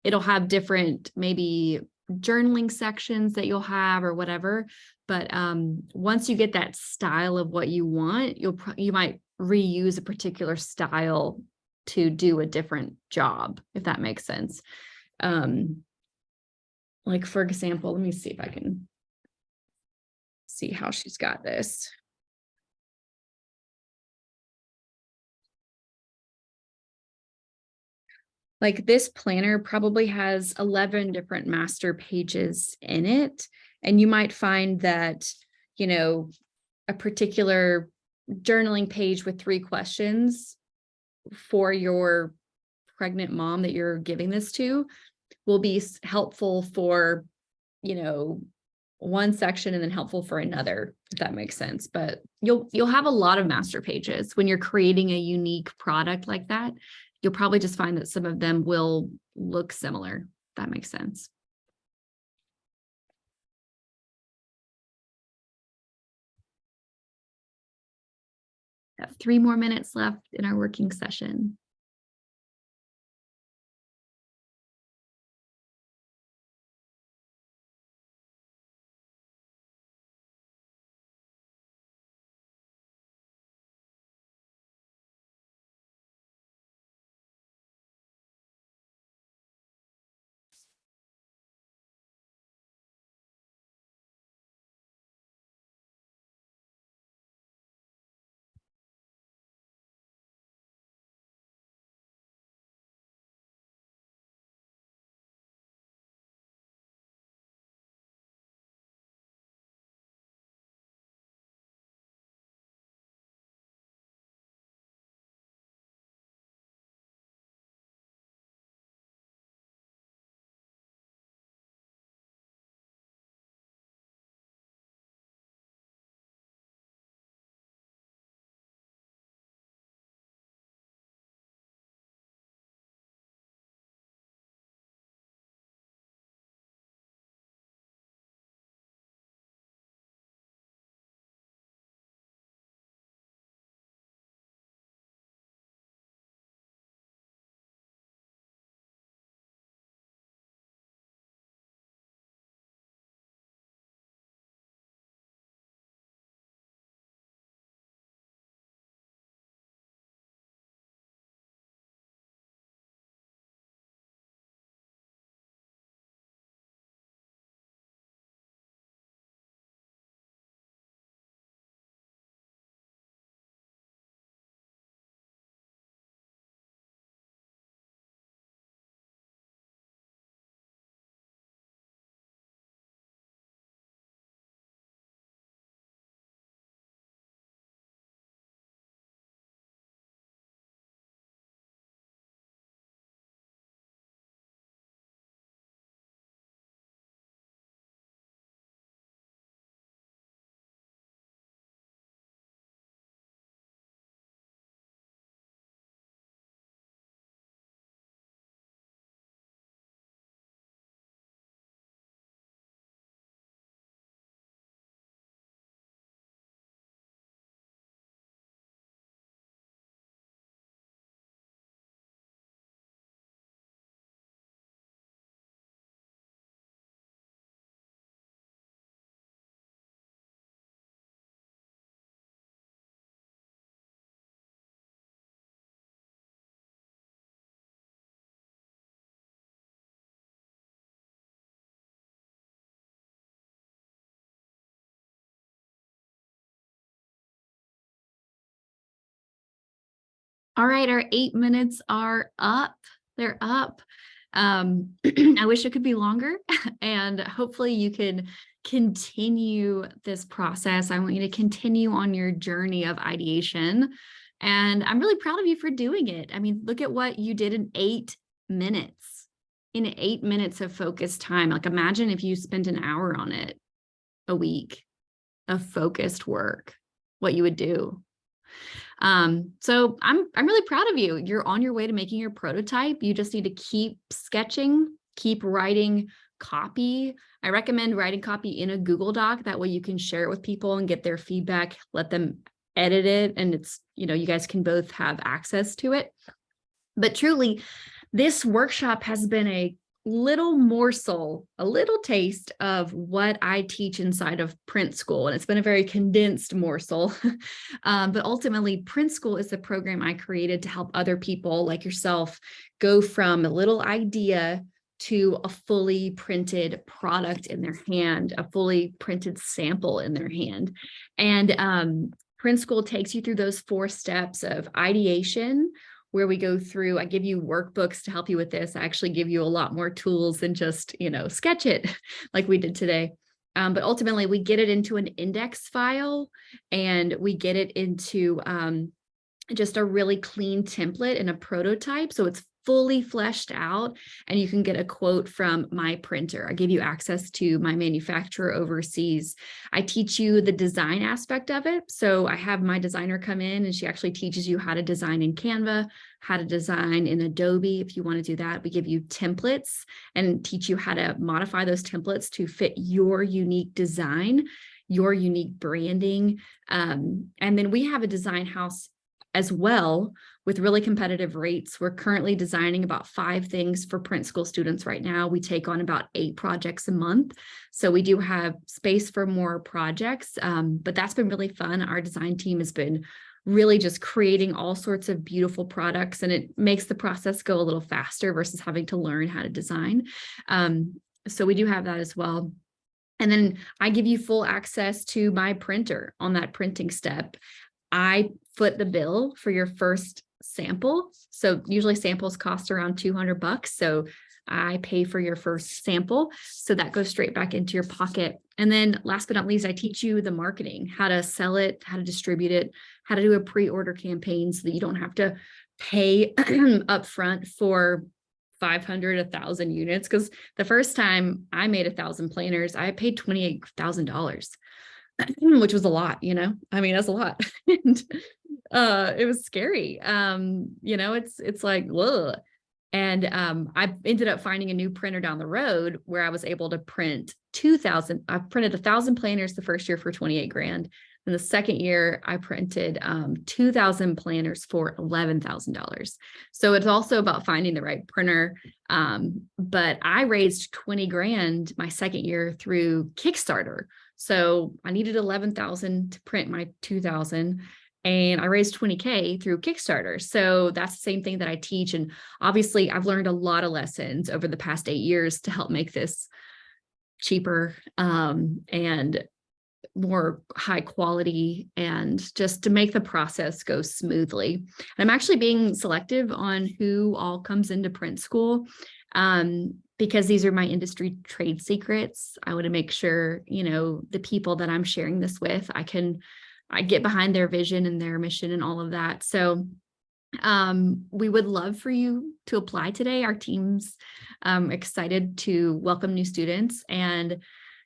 it'll have different maybe journaling sections that you'll have or whatever. But once you get that style of what you want, you might reuse a particular style to do a different job, if that makes sense. Like for example, let me see if I can see how she's got this. Like this planner probably has 11 different master pages in it. And you might find that, you know, a particular journaling page with 3 questions for your pregnant mom that you're giving this to will be helpful for, you know, one section and then helpful for another, if that makes sense. But you'll have a lot of master pages when you're creating a unique product like that. You'll probably just find that some of them will look similar, if that makes sense. We have 3 more minutes left in our working session. All right, our 8 minutes are up. They're up. I wish it could be longer, and hopefully you can continue this process. I want you to continue on your journey of ideation, and I'm really proud of you for doing it. I mean, look at what you did in 8 minutes. in 8 minutes of focused time. Like imagine if you spent an hour on it a week of focused work, what you would do. So I'm really proud of you. You're on your way to making your prototype. You just need to keep sketching, keep writing copy. I recommend writing copy in a Google Doc. That way you can share it with people and get their feedback, let them edit it. And it's, you guys can both have access to it. But truly, this workshop has been a little morsel, a little taste of what I teach inside of Print School. And it's been a very condensed morsel. But ultimately, Print School is the program I created to help other people like yourself go from a little idea to a fully printed product in their hand, a fully printed sample in their hand. And Print School takes you through those 4 steps of ideation, where we go through, I give you workbooks to help you with this. I actually give you a lot more tools than just, sketch it like we did today. But ultimately we get it into an index file and we get it into just a really clean template and a prototype. So it's fully fleshed out and you can get a quote from my printer. I give you access to my manufacturer overseas. I teach you the design aspect of it. So I have my designer come in and she actually teaches you how to design in Canva, how to design in Adobe. If you want to do that, we give you templates and teach you how to modify those templates to fit your unique design, your unique branding. And then we have a design house as well with really competitive rates. We're currently designing about 5 things for Print School students right now. We take on about 8 projects a month. So we do have space for more projects, but that's been really fun. Our design team has been really just creating all sorts of beautiful products, and it makes the process go a little faster versus having to learn how to design. So we do have that as well. And then I give you full access to my printer on that printing step. I foot the bill for your first sample. So usually samples cost around $200. So I pay for your first sample. So that goes straight back into your pocket. And then last but not least, I teach you the marketing, how to sell it, how to distribute it, how to do a pre-order campaign so that you don't have to pay upfront for 500, 1,000 units. Because the first time I made 1,000 planners, I paid $28,000. Which was a lot, I mean, that's a lot. And it was scary. It's like, whoa. And I ended up finding a new printer down the road where I was able to print 2,000. I printed 1,000 planners the first year for 28 grand. And the second year I printed 2,000 planners for $11,000. So it's also about finding the right printer. But I raised 20 grand my second year through Kickstarter. So I needed 11,000 to print my 2,000 and I raised 20K through Kickstarter. So that's the same thing that I teach. And obviously I've learned a lot of lessons over the past 8 years to help make this cheaper and more high quality and just to make the process go smoothly. And I'm actually being selective on who all comes into Print School. Because these are my industry trade secrets. I want to make sure, the people that I'm sharing this with, I get behind their vision and their mission and all of that. So we would love for you to apply today. Our team's excited to welcome new students. And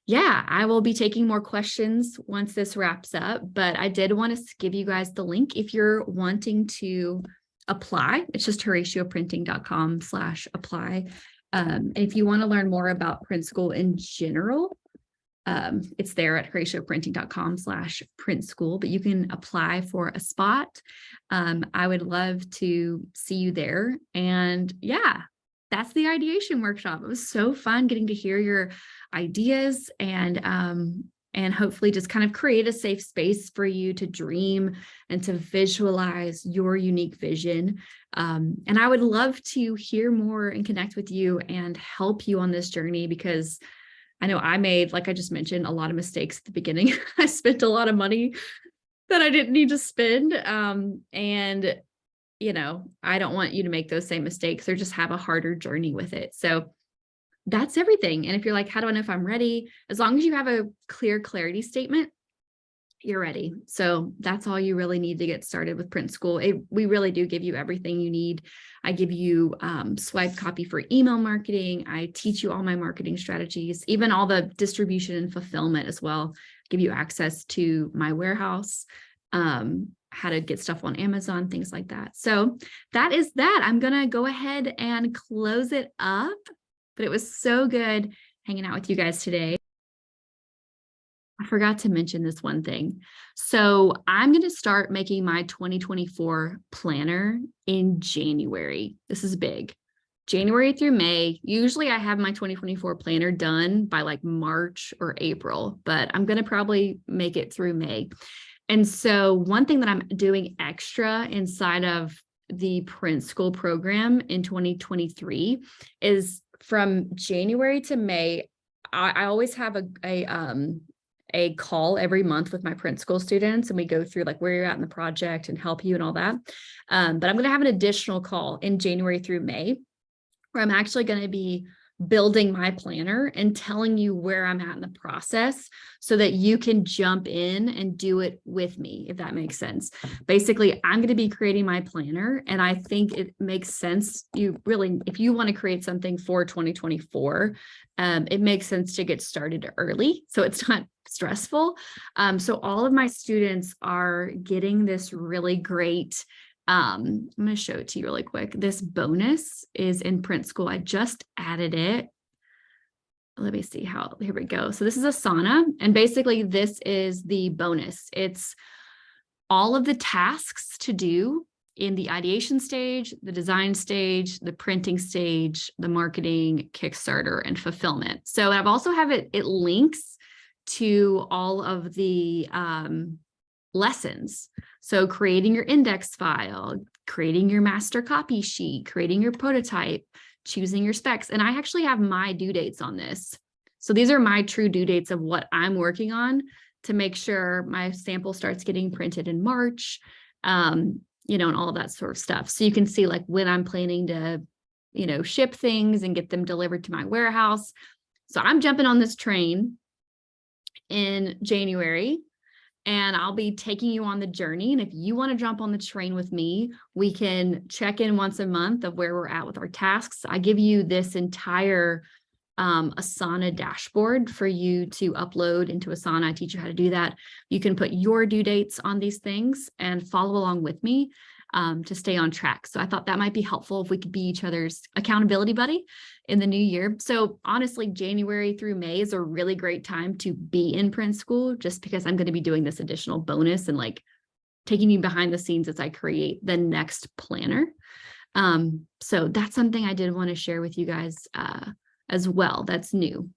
yeah, I will be taking more questions once this wraps up, but I did want to give you guys the link if you're wanting to apply. It's just HoracioPrinting.com/apply. And if you want to learn more about Print School in general, it's there at HoracioPrinting.com/print school, but you can apply for a spot. I would love to see you there. And yeah, that's the ideation workshop. It was so fun getting to hear your ideas and hopefully just kind of create a safe space for you to dream and to visualize your unique vision. And I would love to hear more and connect with you and help you on this journey, because I know I made, like I just mentioned, a lot of mistakes at the beginning. I spent a lot of money that I didn't need to spend. And I don't want you to make those same mistakes or just have a harder journey with it. So that's everything. And if you're like, how do I know if I'm ready? As long as you have a clear clarity statement you're ready. So that's all you really need to get started with print school. We really do give you everything you need. I give you swipe copy for email marketing. I teach you all my marketing strategies, even all the distribution and fulfillment as well. Give you access to my warehouse, how to get stuff on Amazon, things like that. So that is that. I'm going to go ahead and close it up, but it was so good hanging out with you guys today. I forgot to mention this one thing. So I'm going to start making my 2024 planner in January. This is big. January through May. Usually I have my 2024 planner done by like March or April, but I'm going to probably make it through May. And so one thing that I'm doing extra inside of the print school program in 2023 is from January to May, I always have a call every month with my print school students, and we go through like where you're at in the project and help you and all that. But I'm going to have an additional call in January through May where I'm actually going to be building my planner and telling you where I'm at in the process so that you can jump in and do it with me, if that makes sense. Basically, I'm going to be creating my planner, and I think it makes sense. If you want to create something for 2024, it makes sense to get started early so it's not stressful. So all of my students are getting this really great I'm going to show it to you really quick. This bonus is in print school. I just added it. Let me see here we go. So this is Asana, and basically this is the bonus. It's all of the tasks to do in the ideation stage, the design stage, the printing stage, the marketing, Kickstarter, and fulfillment. So I've also have it links to all of the lessons. So creating your index file, creating your master copy sheet, creating your prototype, choosing your specs. And I actually have my due dates on this. So these are my true due dates of what I'm working on to make sure my sample starts getting printed in March, and all of that sort of stuff. So you can see like when I'm planning to, ship things and get them delivered to my warehouse. So I'm jumping on this train in January, and I'll be taking you on the journey. And if you want to jump on the train with me, we can check in once a month of where we're at with our tasks. I give you this entire Asana dashboard for you to upload into Asana. I teach you how to do that. You can put your due dates on these things and follow along with me to stay on track. So I thought that might be helpful if we could be each other's accountability buddy in the new year. So honestly, January through May is a really great time to be in print school, just because I'm going to be doing this additional bonus and like taking you behind the scenes as I create the next planner. So that's something I did want to share with you guys as well. That's new.